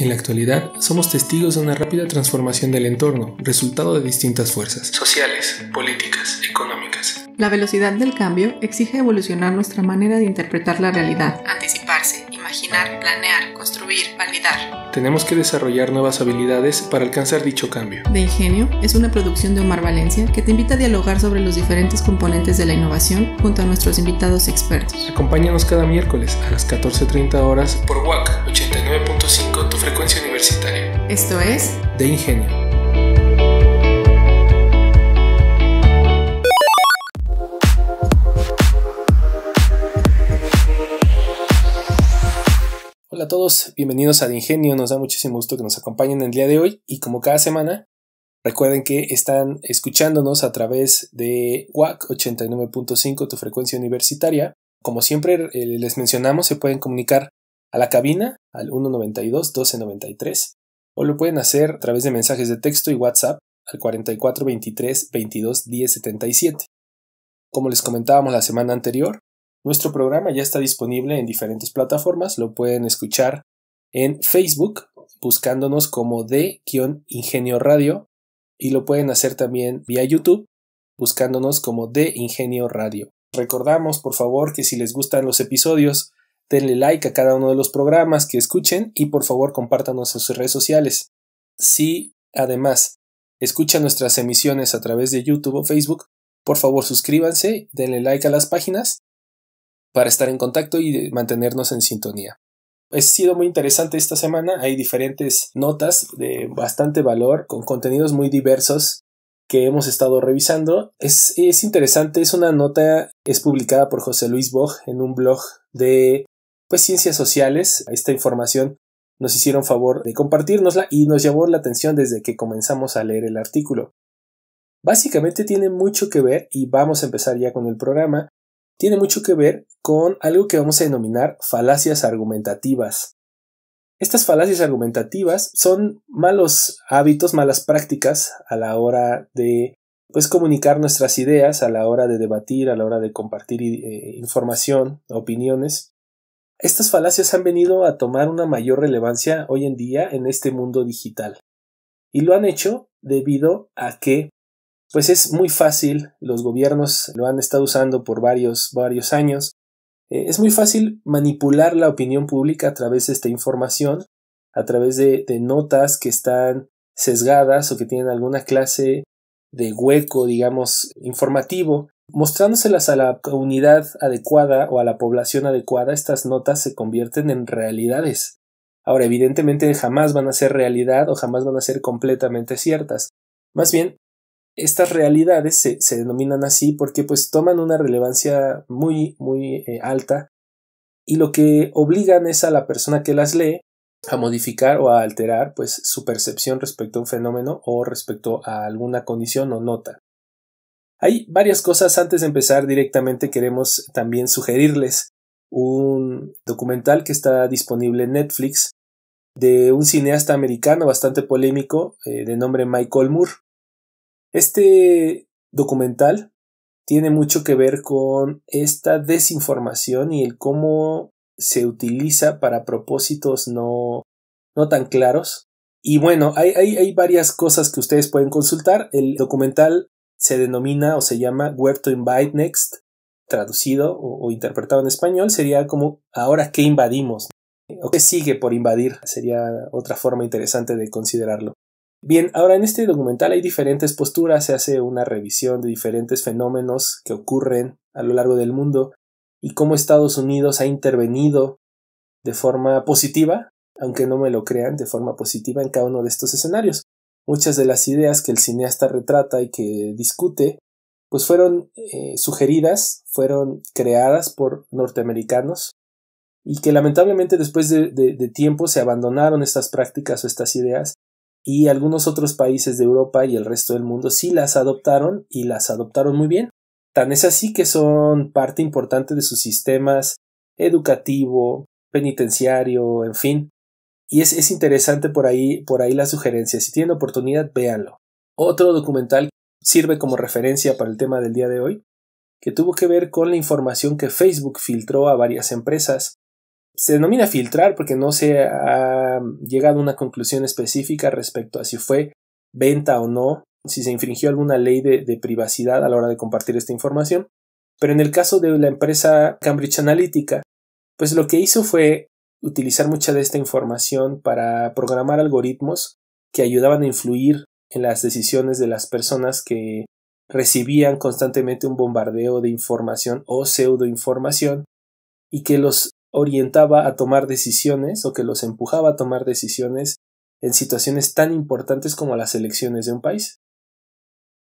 En la actualidad, somos testigos de una rápida transformación del entorno, resultado de distintas fuerzas sociales, políticas, económicas. La velocidad del cambio exige evolucionar nuestra manera de interpretar la realidad, anticiparse, imaginar, planear, construir, validar. Tenemos que desarrollar nuevas habilidades para alcanzar dicho cambio. De Ingenio es una producción de Omar Valencia que te invita a dialogar sobre los diferentes componentes de la innovación junto a nuestros invitados expertos. Acompáñanos cada miércoles a las 14:30 horas por WAC 89.5, tu frecuencia universitaria. Esto es De Ingenio. Hola a todos, bienvenidos a De Ingenio. Nos da muchísimo gusto que nos acompañen el día de hoy y como cada semana, recuerden que están escuchándonos a través de WAC 89.5, tu frecuencia universitaria. Como siempre les mencionamos, se pueden comunicar a la cabina al 192-1293 o lo pueden hacer a través de mensajes de texto y WhatsApp al 4423-221077. Como les comentábamos la semana anterior, nuestro programa ya está disponible en diferentes plataformas. Lo pueden escuchar en Facebook buscándonos como De-Ingenio Radio y lo pueden hacer también vía YouTube buscándonos como De Ingenio Radio. Recordamos por favor que si les gustan los episodios denle like a cada uno de los programas que escuchen y por favor compártanos en sus redes sociales. Si además escuchan nuestras emisiones a través de YouTube o Facebook, por favor suscríbanse, denle like a las páginas para estar en contacto y mantenernos en sintonía. Ha sido muy interesante esta semana, hay diferentes notas de bastante valor con contenidos muy diversos que hemos estado revisando. Es interesante, es una nota, es publicada por José Luis Boj en un blog de ciencias sociales. Esta información nos hicieron favor de compartírnosla y nos llamó la atención desde que comenzamos a leer el artículo. Básicamente tiene mucho que ver, y vamos a empezar ya con el programa, tiene mucho que ver con algo que vamos a denominar falacias argumentativas. Estas falacias argumentativas son malos hábitos, malas prácticas a la hora de comunicar nuestras ideas, a la hora de debatir, a la hora de compartir información, opiniones. Estas falacias han venido a tomar una mayor relevancia hoy en día en este mundo digital. Y lo han hecho debido a que es muy fácil, los gobiernos lo han estado usando por varios años. Es muy fácil manipular la opinión pública a través de esta información, a través de notas que están sesgadas o que tienen alguna clase de hueco, digamos, informativo. Mostrándoselas a la comunidad adecuada o a la población adecuada, estas notas se convierten en realidades. Ahora, evidentemente jamás van a ser realidad o jamás van a ser completamente ciertas. Más bien, estas realidades se denominan así porque toman una relevancia muy alta y lo que obligan es a la persona que las lee a modificar o a alterar su percepción respecto a un fenómeno o respecto a alguna condición o nota. Hay varias cosas. Antes de empezar directamente queremos también sugerirles un documental que está disponible en Netflix de un cineasta americano bastante polémico de nombre Michael Moore. Este documental tiene mucho que ver con esta desinformación y el cómo se utiliza para propósitos no tan claros. Y bueno, hay varias cosas que ustedes pueden consultar. El documental se denomina o se llama Where to Invade Next, traducido o interpretado en español sería como ¿ahora qué invadimos? ¿O qué sigue por invadir? Sería otra forma interesante de considerarlo. Bien, ahora en este documental hay diferentes posturas, se hace una revisión de diferentes fenómenos que ocurren a lo largo del mundo y cómo Estados Unidos ha intervenido de forma positiva, aunque no me lo crean, de forma positiva en cada uno de estos escenarios. Muchas de las ideas que el cineasta retrata y que discute, fueron sugeridas, fueron creadas por norteamericanos y que lamentablemente después de tiempo se abandonaron estas prácticas o estas ideas y algunos otros países de Europa y el resto del mundo sí las adoptaron y las adoptaron muy bien. Tan es así que son parte importante de sus sistemas educativo, penitenciario, en fin. Y es interesante por ahí la sugerencia. Si tienen oportunidad, véanlo. Otro documental sirve como referencia para el tema del día de hoy, que tuvo que ver con la información que Facebook filtró a varias empresas Se denomina filtrar porque no se ha llegado a una conclusión específica respecto a si fue venta o no, si se infringió alguna ley de privacidad a la hora de compartir esta información. Pero en el caso de la empresa Cambridge Analytica, pues lo que hizo fue utilizar mucha de esta información para programar algoritmos que ayudaban a influir en las decisiones de las personas que recibían constantemente un bombardeo de información o pseudoinformación y que los orientaba a tomar decisiones o que los empujaba a tomar decisiones en situaciones tan importantes como las elecciones de un país.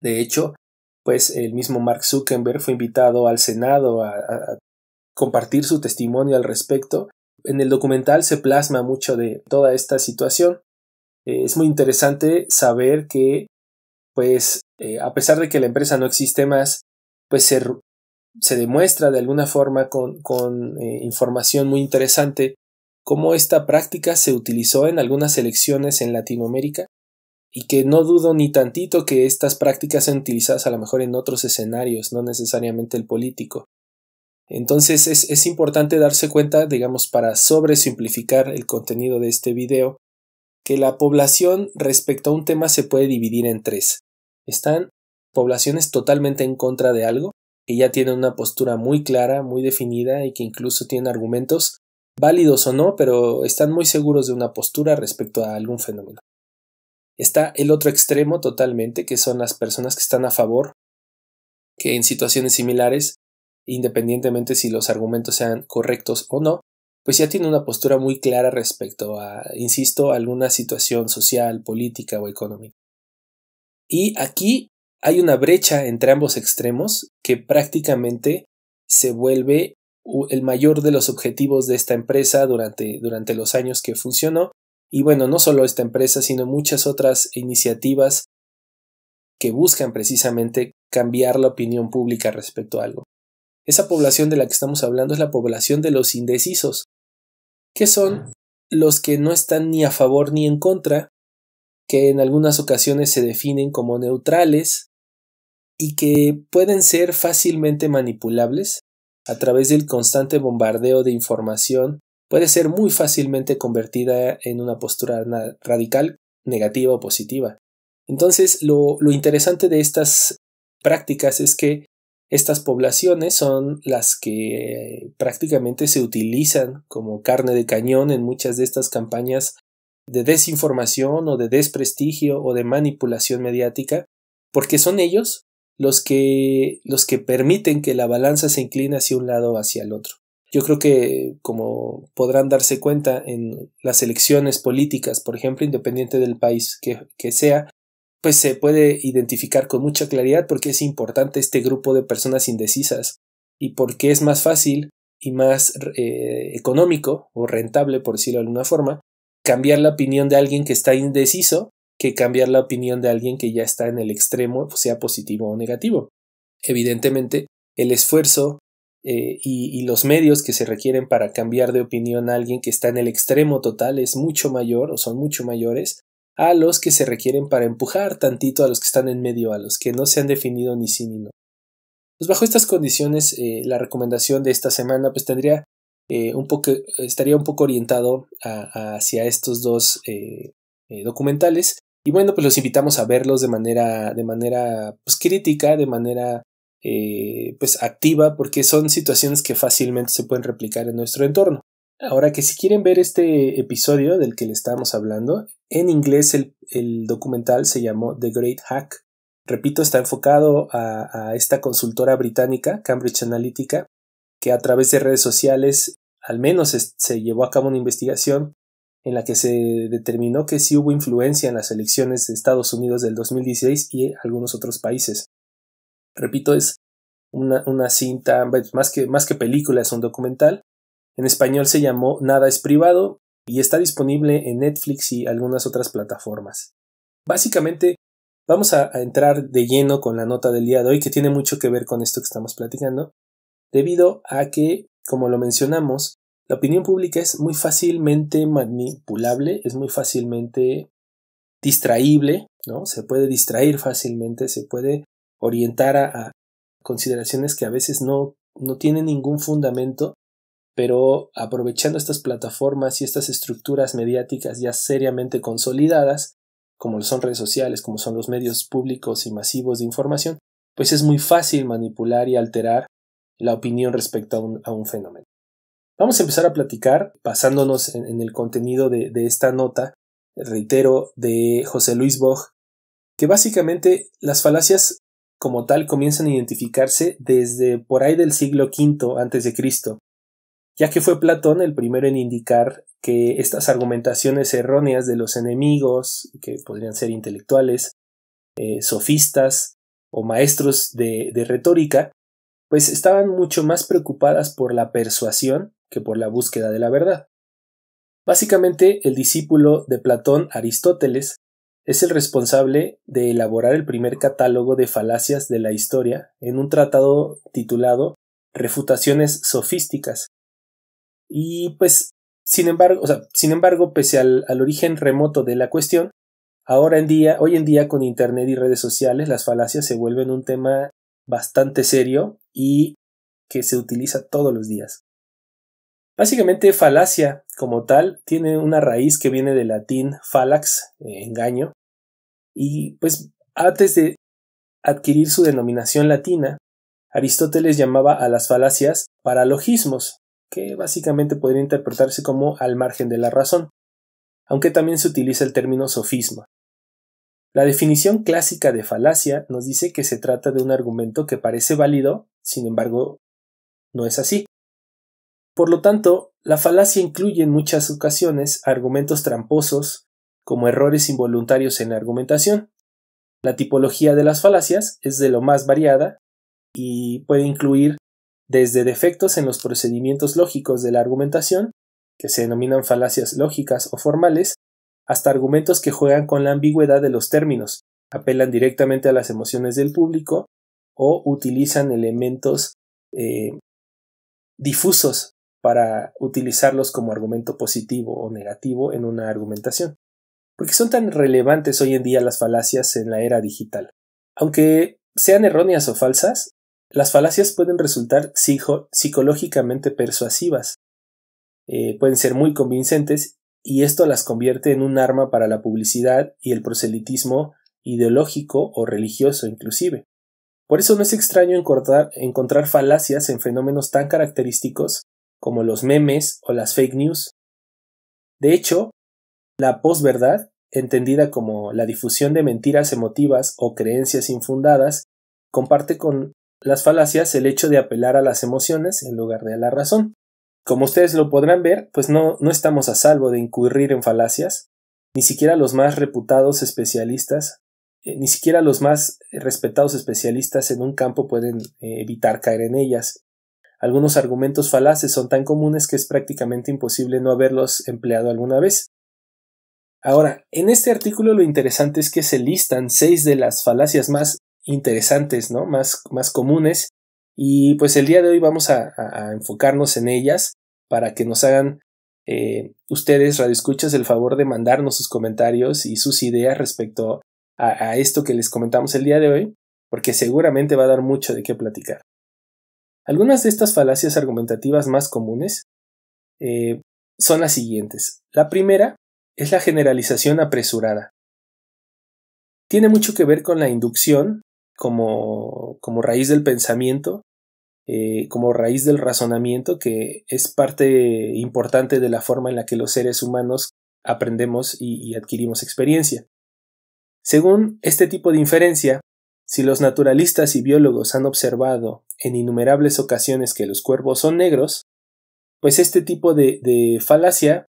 De hecho, pues el mismo Mark Zuckerberg fue invitado al Senado a compartir su testimonio al respecto. En el documental se plasma mucho de toda esta situación. Es muy interesante saber que, pues, a pesar de que la empresa no existe más, pues se demuestra de alguna forma con información muy interesante cómo esta práctica se utilizó en algunas elecciones en Latinoamérica y que no dudo ni tantito que estas prácticas sean utilizadas a lo mejor en otros escenarios, no necesariamente el político. Entonces es importante darse cuenta, digamos, para sobresimplificar el contenido de este video, que la población respecto a un tema se puede dividir en tres. Están poblaciones totalmente en contra de algo, que ya tienen una postura muy clara, muy definida y que incluso tienen argumentos, válidos o no, pero están muy seguros de una postura respecto a algún fenómeno. Está el otro extremo totalmente, que son las personas que están a favor, que en situaciones similares, independientemente si los argumentos sean correctos o no, pues ya tienen una postura muy clara respecto a, insisto, alguna situación social, política o económica. Y aquí hay una brecha entre ambos extremos que prácticamente se vuelve el mayor de los objetivos de esta empresa durante los años que funcionó. Y bueno, no solo esta empresa, sino muchas otras iniciativas que buscan precisamente cambiar la opinión pública respecto a algo. Esa población de la que estamos hablando es la población de los indecisos, que son los que no están ni a favor ni en contra, que en algunas ocasiones se definen como neutrales y que pueden ser fácilmente manipulables a través del constante bombardeo de información. Puede ser muy fácilmente convertida en una postura radical, negativa o positiva. Entonces, lo interesante de estas prácticas es que estas poblaciones son las que prácticamente se utilizan como carne de cañón en muchas de estas campañas de desinformación o de desprestigio o de manipulación mediática, porque son ellos los que permiten que la balanza se incline hacia un lado o hacia el otro. Yo creo que, como podrán darse cuenta, en las elecciones políticas, por ejemplo, independiente del país que sea, pues se puede identificar con mucha claridad por qué es importante este grupo de personas indecisas y por qué es más fácil y más económico o rentable, por decirlo de alguna forma, cambiar la opinión de alguien que está indeciso que cambiar la opinión de alguien que ya está en el extremo, sea positivo o negativo. Evidentemente, el esfuerzo y los medios que se requieren para cambiar de opinión a alguien que está en el extremo total es mucho mayor o son mucho mayores a los que se requieren para empujar tantito a los que están en medio, a los que no se han definido ni sí ni no. Pues bajo estas condiciones, la recomendación de esta semana pues estaría un poco orientado hacia estos dos documentales. Y bueno, pues los invitamos a verlos de manera pues crítica, de manera pues activa, porque son situaciones que fácilmente se pueden replicar en nuestro entorno. Ahora que si quieren ver este episodio del que le estábamos hablando, en inglés el documental se llamó The Great Hack. Repito, está enfocado a esta consultora británica, Cambridge Analytica, que a través de redes sociales al menos se llevó a cabo una investigación en la que se determinó que sí hubo influencia en las elecciones de Estados Unidos del 2016 y algunos otros países. Repito, es una cinta, más que película, es un documental. En español se llamó Nada es privado y está disponible en Netflix y algunas otras plataformas. Básicamente, vamos a entrar de lleno con la nota del día de hoy, que tiene mucho que ver con esto que estamos platicando, debido a que, como lo mencionamos, la opinión pública es muy fácilmente manipulable, es muy fácilmente distraíble, ¿no? Se puede distraer fácilmente, se puede orientar a consideraciones que a veces no tienen ningún fundamento, pero aprovechando estas plataformas y estas estructuras mediáticas ya seriamente consolidadas, como son redes sociales, como son los medios públicos y masivos de información, pues es muy fácil manipular y alterar la opinión respecto a un fenómeno. Vamos a empezar a platicar basándonos en el contenido de esta nota, reitero, de José Luis Boj, que básicamente las falacias como tal comienzan a identificarse desde por ahí del siglo V a.C., ya que fue Platón el primero en indicar que estas argumentaciones erróneas de los enemigos, que podrían ser intelectuales, sofistas o maestros de retórica, pues estaban mucho más preocupadas por la persuasión que por la búsqueda de la verdad. Básicamente, el discípulo de Platón, Aristóteles, es el responsable de elaborar el primer catálogo de falacias de la historia en un tratado titulado Refutaciones sofísticas. Y pues, sin embargo, pese al origen remoto de la cuestión, hoy en día con Internet y redes sociales, las falacias se vuelven un tema bastante serio y que se utiliza todos los días. Básicamente, falacia como tal tiene una raíz que viene del latín fallax, engaño, y pues antes de adquirir su denominación latina, Aristóteles llamaba a las falacias paralogismos, que básicamente podría interpretarse como al margen de la razón, aunque también se utiliza el término sofisma. La definición clásica de falacia nos dice que se trata de un argumento que parece válido, sin embargo, no es así. Por lo tanto, la falacia incluye en muchas ocasiones argumentos tramposos, como errores involuntarios en la argumentación. La tipología de las falacias es de lo más variada y puede incluir desde defectos en los procedimientos lógicos de la argumentación, que se denominan falacias lógicas o formales, hasta argumentos que juegan con la ambigüedad de los términos, apelan directamente a las emociones del público o utilizan elementos difusos para utilizarlos como argumento positivo o negativo en una argumentación. ¿Por qué son tan relevantes hoy en día las falacias en la era digital? Aunque sean erróneas o falsas, las falacias pueden resultar psicológicamente persuasivas, pueden ser muy convincentes y esto las convierte en un arma para la publicidad y el proselitismo ideológico o religioso inclusive. Por eso no es extraño encontrar falacias en fenómenos tan característicos como los memes o las fake news. De hecho, la posverdad, entendida como la difusión de mentiras emotivas o creencias infundadas, comparte con las falacias el hecho de apelar a las emociones en lugar de a la razón. Como ustedes lo podrán ver, pues no estamos a salvo de incurrir en falacias, ni siquiera los más reputados especialistas, ni siquiera los más respetados especialistas en un campo pueden evitar caer en ellas. Algunos argumentos falaces son tan comunes que es prácticamente imposible no haberlos empleado alguna vez. Ahora, en este artículo lo interesante es que se listan 6 de las falacias más interesantes, ¿no? más comunes, y pues el día de hoy vamos a enfocarnos en ellas para que nos hagan ustedes, radioescuchas, el favor de mandarnos sus comentarios y sus ideas respecto a esto que les comentamos el día de hoy, porque seguramente va a dar mucho de qué platicar. Algunas de estas falacias argumentativas más comunes son las siguientes. La primera es la generalización apresurada. Tiene mucho que ver con la inducción como raíz del pensamiento, como raíz del razonamiento, que es parte importante de la forma en la que los seres humanos aprendemos y adquirimos experiencia. Según este tipo de inferencia, si los naturalistas y biólogos han observado en innumerables ocasiones que los cuervos son negros, pues este tipo de falacia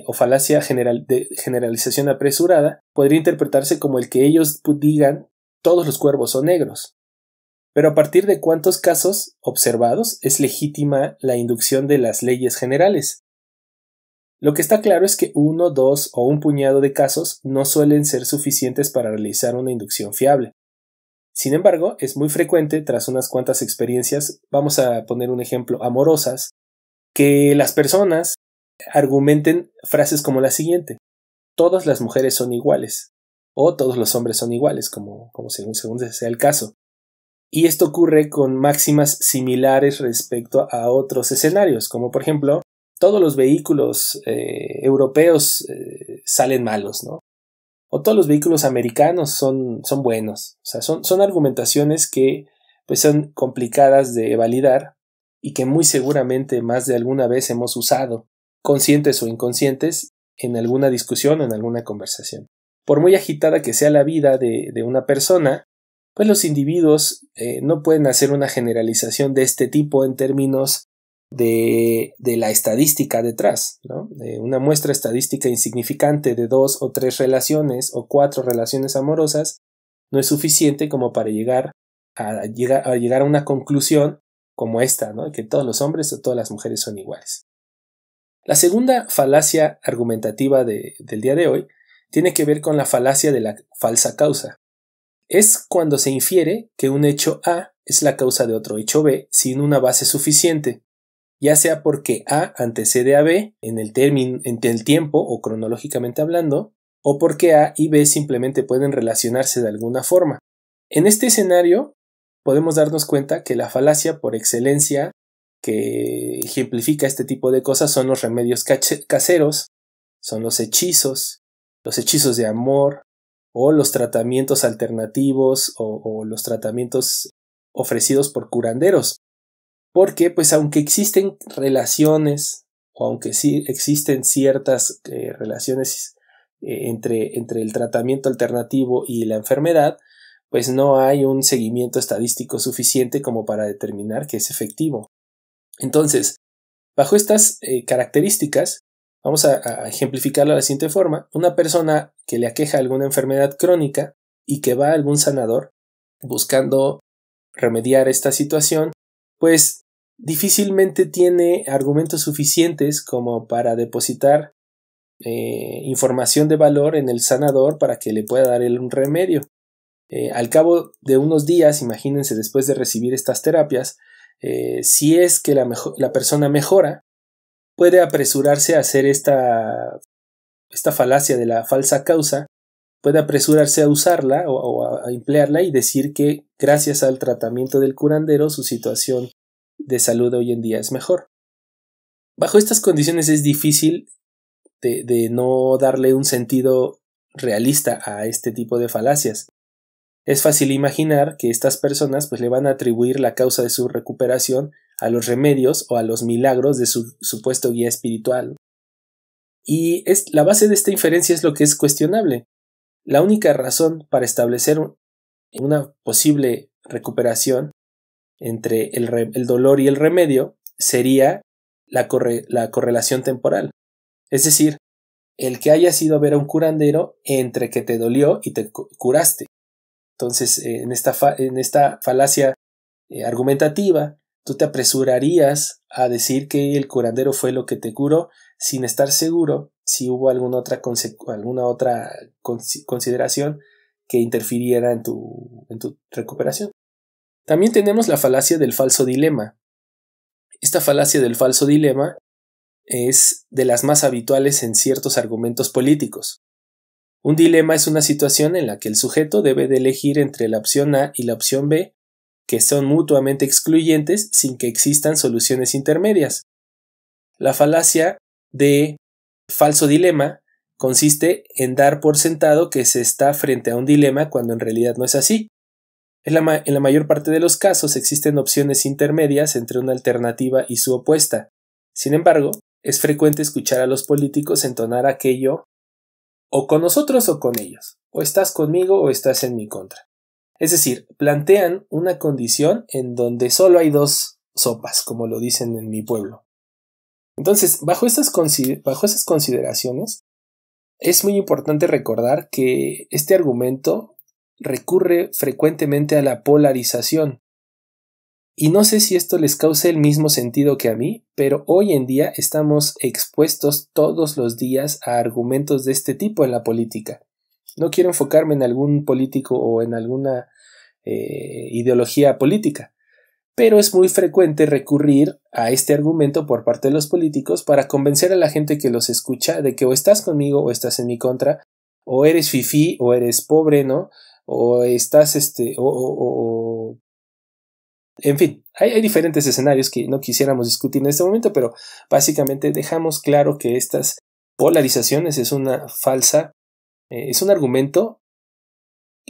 o falacia de generalización apresurada podría interpretarse como el que ellos digan todos los cuervos son negros. Pero ¿a partir de cuántos casos observados es legítima la inducción de las leyes generales? Lo que está claro es que 1, 2 o un puñado de casos no suelen ser suficientes para realizar una inducción fiable. Sin embargo, es muy frecuente, tras unas cuantas experiencias, vamos a poner un ejemplo, amorosas, que las personas argumenten frases como la siguiente: todas las mujeres son iguales, o todos los hombres son iguales, como según sea el caso. Y esto ocurre con máximas similares respecto a otros escenarios, como por ejemplo, todos los vehículos europeos salen malos, ¿no? O todos los vehículos americanos son buenos. O sea, son argumentaciones que pues, son complicadas de validar y que muy seguramente más de alguna vez hemos usado, conscientes o inconscientes, en alguna discusión o en alguna conversación. Por muy agitada que sea la vida de una persona, pues los individuos no pueden hacer una generalización de este tipo en términos de la estadística detrás, ¿no? Una muestra estadística insignificante de 2 o 3 relaciones o 4 relaciones amorosas no es suficiente como para llegar a una conclusión como esta, ¿no? Que todos los hombres o todas las mujeres son iguales. La segunda falacia argumentativa del día de hoy tiene que ver con la falacia de la falsa causa. Es cuando se infiere que un hecho A es la causa de otro hecho B sin una base suficiente, ya sea porque A antecede a B en el tiempo o cronológicamente hablando, o porque A y B simplemente pueden relacionarse de alguna forma. En este escenario podemos darnos cuenta que la falacia por excelencia que ejemplifica este tipo de cosas son los remedios caseros, son los hechizos de amor, o los tratamientos alternativos o los tratamientos ofrecidos por curanderos. Porque, pues, aunque existen relaciones, o aunque sí existen ciertas relaciones entre el tratamiento alternativo y la enfermedad, pues no hay un seguimiento estadístico suficiente como para determinar que es efectivo. Entonces, bajo estas características, vamos a ejemplificarlo de la siguiente forma. Una persona que le aqueja alguna enfermedad crónica y que va a algún sanador buscando remediar esta situación, pues difícilmente tiene argumentos suficientes como para depositar información de valor en el sanador para que le pueda dar un remedio. Al cabo de unos días, imagínense, después de recibir estas terapias, si es que la persona mejora, puede apresurarse a hacer esta falacia de la falsa causa, puede apresurarse a usarla o a emplearla y decir que gracias al tratamiento del curandero su situación de salud hoy en día es mejor. Bajo estas condiciones es difícil de no darle un sentido realista a este tipo de falacias. Es fácil imaginar que estas personas pues le van a atribuir la causa de su recuperación a los remedios o a los milagros de su supuesto guía espiritual. Y la base de esta inferencia es lo que es cuestionable. La única razón para establecer una posible recuperación entre el dolor y el remedio sería la correlación temporal. Es decir, el que hayas ido a ver a un curandero entre que te dolió y te curaste. Entonces, en esta falacia argumentativa, tú te apresurarías a decir que el curandero fue lo que te curó sin estar seguro si hubo alguna otra consideración que interfiriera en tu recuperación. También tenemos la falacia del falso dilema. Esta falacia del falso dilema es de las más habituales en ciertos argumentos políticos. Un dilema es una situación en la que el sujeto debe de elegir entre la opción A y la opción B, que son mutuamente excluyentes sin que existan soluciones intermedias. La falacia de falso dilema consiste en dar por sentado que se está frente a un dilema cuando en realidad no es así. En la mayor parte de los casos existen opciones intermedias entre una alternativa y su opuesta. Sin embargo, es frecuente escuchar a los políticos entonar aquello o con nosotros o con ellos, o estás conmigo o estás en mi contra. Es decir, plantean una condición en donde solo hay dos sopas, como lo dicen en mi pueblo. Entonces, bajo esas consideraciones, es muy importante recordar que este argumento recurre frecuentemente a la polarización. Y no sé si esto les cause el mismo sentido que a mí, pero hoy en día estamos expuestos todos los días a argumentos de este tipo en la política. No quiero enfocarme en algún político o en alguna ideología política, pero es muy frecuente recurrir a este argumento por parte de los políticos para convencer a la gente que los escucha de que o estás conmigo o estás en mi contra, o eres fifí o eres pobre, ¿no? O estás En fin, hay diferentes escenarios que no quisiéramos discutir en este momento, pero básicamente dejamos claro que estas polarizaciones es una falsa, es un argumento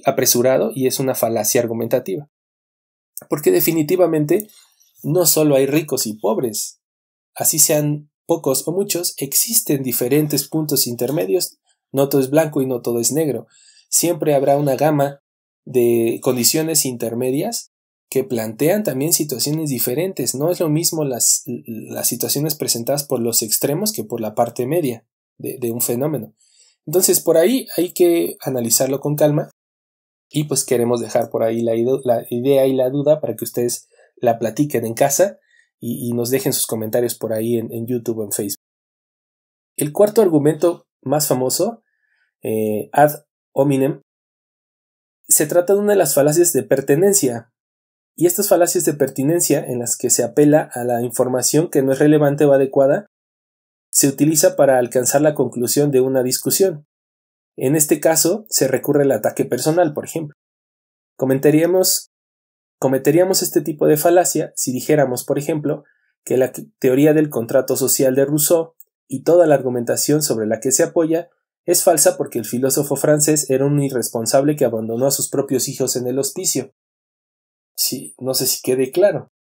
apresurado y es una falacia argumentativa. Porque definitivamente no solo hay ricos y pobres, así sean pocos o muchos, existen diferentes puntos intermedios, no todo es blanco y no todo es negro. Siempre habrá una gama de condiciones intermedias que plantean también situaciones diferentes. No es lo mismo las situaciones presentadas por los extremos que por la parte media de un fenómeno. Entonces, por ahí hay que analizarlo con calma y pues queremos dejar por ahí la idea y la duda para que ustedes la platiquen en casa y nos dejen sus comentarios por ahí en YouTube o en Facebook. El cuarto argumento más famoso, ad hominem, se trata de una de las falacias de pertenencia. Y estas falacias de pertinencia, en las que se apela a la información que no es relevante o adecuada, se utiliza para alcanzar la conclusión de una discusión. En este caso, se recurre al ataque personal, por ejemplo. Cometeríamos este tipo de falacia si dijéramos, por ejemplo, que la teoría del contrato social de Rousseau y toda la argumentación sobre la que se apoya es falsa porque el filósofo francés era un irresponsable que abandonó a sus propios hijos en el hospicio. Sí, no sé si quede claro.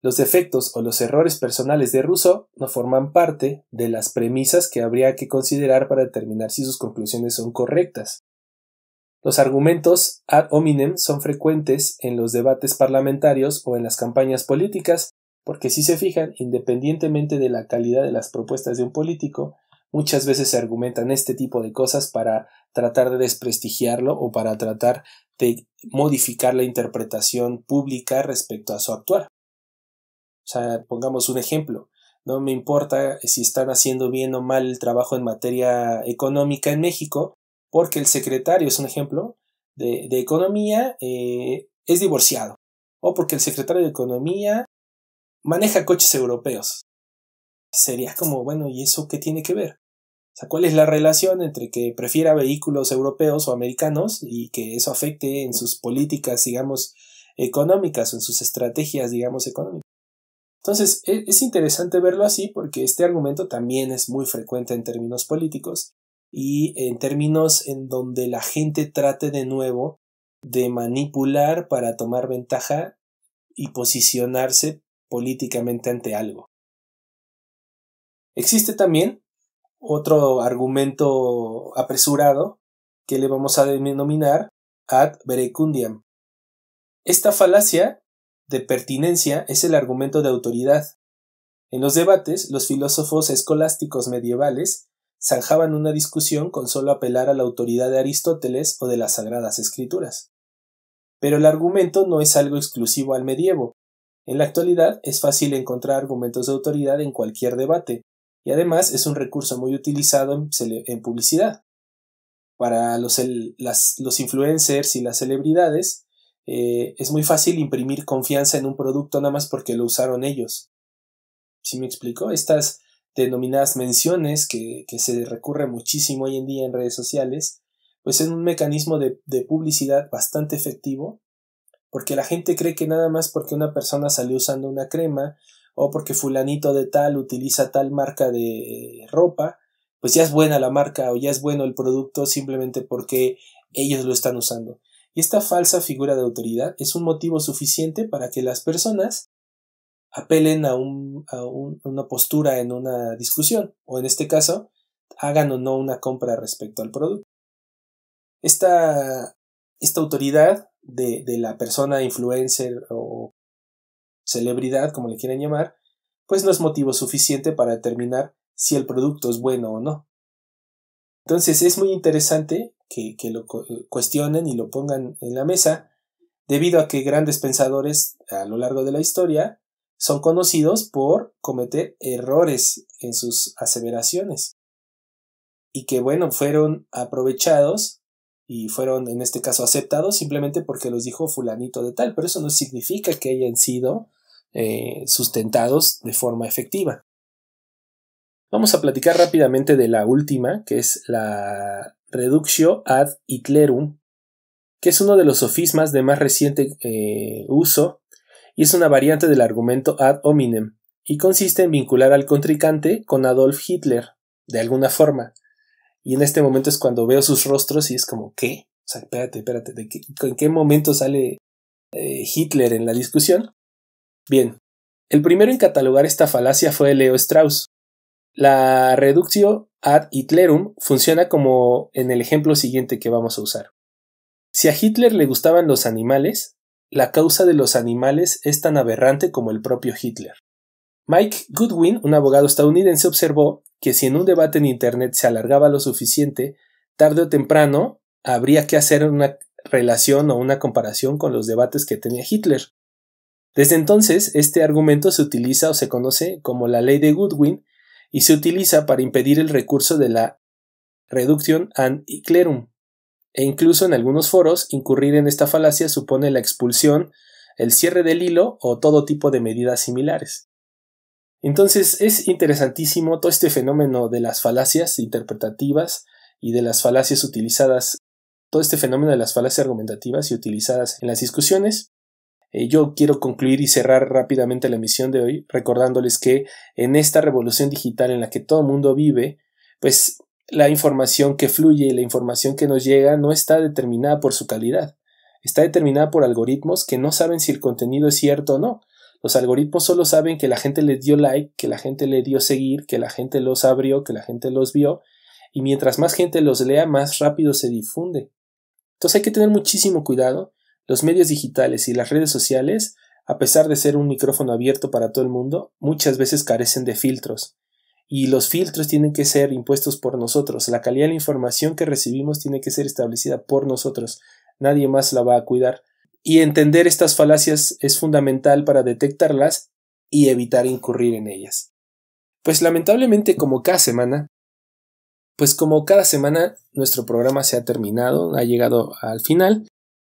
Los defectos o los errores personales de Rousseau no forman parte de las premisas que habría que considerar para determinar si sus conclusiones son correctas. Los argumentos ad hominem son frecuentes en los debates parlamentarios o en las campañas políticas, porque si se fijan, independientemente de la calidad de las propuestas de un político, muchas veces se argumentan este tipo de cosas para tratar de desprestigiarlo o para tratar de modificar la interpretación pública respecto a su actuar. O sea, pongamos un ejemplo. No me importa si están haciendo bien o mal el trabajo en materia económica en México, porque el secretario, es un ejemplo, de Economía es divorciado. O porque el secretario de Economía maneja coches europeos. Sería como, bueno, ¿y eso qué tiene que ver? O sea, ¿cuál es la relación entre que prefiera vehículos europeos o americanos y que eso afecte en sus políticas, digamos, económicas o en sus estrategias, digamos, económicas? Entonces, es interesante verlo así porque este argumento también es muy frecuente en términos políticos y en términos en donde la gente trate de nuevo de manipular para tomar ventaja y posicionarse políticamente ante algo. Existe también otro argumento apresurado que le vamos a denominar ad verecundiam. Esta falacia de pertinencia es el argumento de autoridad. En los debates, los filósofos escolásticos medievales zanjaban una discusión con solo apelar a la autoridad de Aristóteles o de las Sagradas Escrituras. Pero el argumento no es algo exclusivo al medievo. En la actualidad es fácil encontrar argumentos de autoridad en cualquier debate, y además es un recurso muy utilizado en publicidad. Para los influencers y las celebridades, es muy fácil imprimir confianza en un producto nada más porque lo usaron ellos. ¿Sí me explico? Estas denominadas menciones que se recurre muchísimo hoy en día en redes sociales, pues es un mecanismo de publicidad bastante efectivo, porque la gente cree que nada más porque una persona salió usando una crema o porque fulanito de tal utiliza tal marca de ropa, pues ya es buena la marca o ya es bueno el producto simplemente porque ellos lo están usando. Y esta falsa figura de autoridad es un motivo suficiente para que las personas apelen a una postura en una discusión, o en este caso, hagan o no una compra respecto al producto. Esta autoridad de la persona influencer o celebridad, como le quieran llamar, pues no es motivo suficiente para determinar si el producto es bueno o no. Entonces es muy interesante que lo cuestionen y lo pongan en la mesa, debido a que grandes pensadores a lo largo de la historia son conocidos por cometer errores en sus aseveraciones y que, bueno, fueron aprovechados y fueron en este caso aceptados simplemente porque los dijo fulanito de tal, pero eso no significa que hayan sido sustentados de forma efectiva. Vamos a platicar rápidamente de la última, que es la reductio ad Hitlerum, que es uno de los sofismas de más reciente uso y es una variante del argumento ad hominem, y consiste en vincular al contrincante con Adolf Hitler, de alguna forma. Y en este momento es cuando veo sus rostros y es como, ¿qué? O sea, espérate, ¿en qué momento sale Hitler en la discusión? Bien, el primero en catalogar esta falacia fue Leo Strauss. La reductio ad Hitlerum funciona como en el ejemplo siguiente que vamos a usar. Si a Hitler le gustaban los animales, la causa de los animales es tan aberrante como el propio Hitler. Mike Goodwin, un abogado estadounidense, observó que si en un debate en Internet se alargaba lo suficiente, tarde o temprano habría que hacer una relación o una comparación con los debates que tenía Hitler. Desde entonces, este argumento se utiliza o se conoce como la ley de Goodwin y se utiliza para impedir el recurso de la reductio ad Hitlerum. E incluso en algunos foros, incurrir en esta falacia supone la expulsión, el cierre del hilo o todo tipo de medidas similares. Entonces es interesantísimo todo este fenómeno de las falacias interpretativas y de las falacias utilizadas, todo este fenómeno de las falacias argumentativas y utilizadas en las discusiones. Yo quiero concluir y cerrar rápidamente la emisión de hoy recordándoles que en esta revolución digital en la que todo el mundo vive, pues la información que fluye, la información que nos llega no está determinada por su calidad, está determinada por algoritmos que no saben si el contenido es cierto o no. Los algoritmos solo saben que la gente les dio like, que la gente le dio seguir, que la gente los abrió, que la gente los vio, y mientras más gente los lea, más rápido se difunde. Entonces hay que tener muchísimo cuidado. Los medios digitales y las redes sociales, a pesar de ser un micrófono abierto para todo el mundo, muchas veces carecen de filtros. Y los filtros tienen que ser impuestos por nosotros. La calidad de la información que recibimos tiene que ser establecida por nosotros. Nadie más la va a cuidar. Y entender estas falacias es fundamental para detectarlas y evitar incurrir en ellas. Pues lamentablemente como cada semana nuestro programa se ha terminado, ha llegado al final.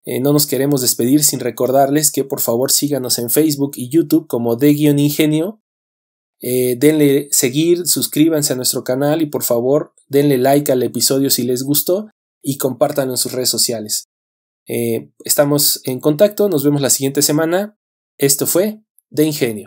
No nos queremos despedir sin recordarles que por favor síganos en Facebook y YouTube como D-Ingenio. Denle seguir, suscríbanse a nuestro canal y por favor denle like al episodio si les gustó y compártanlo en sus redes sociales. Estamos en contacto, nos vemos la siguiente semana. Esto fue De Ingenio.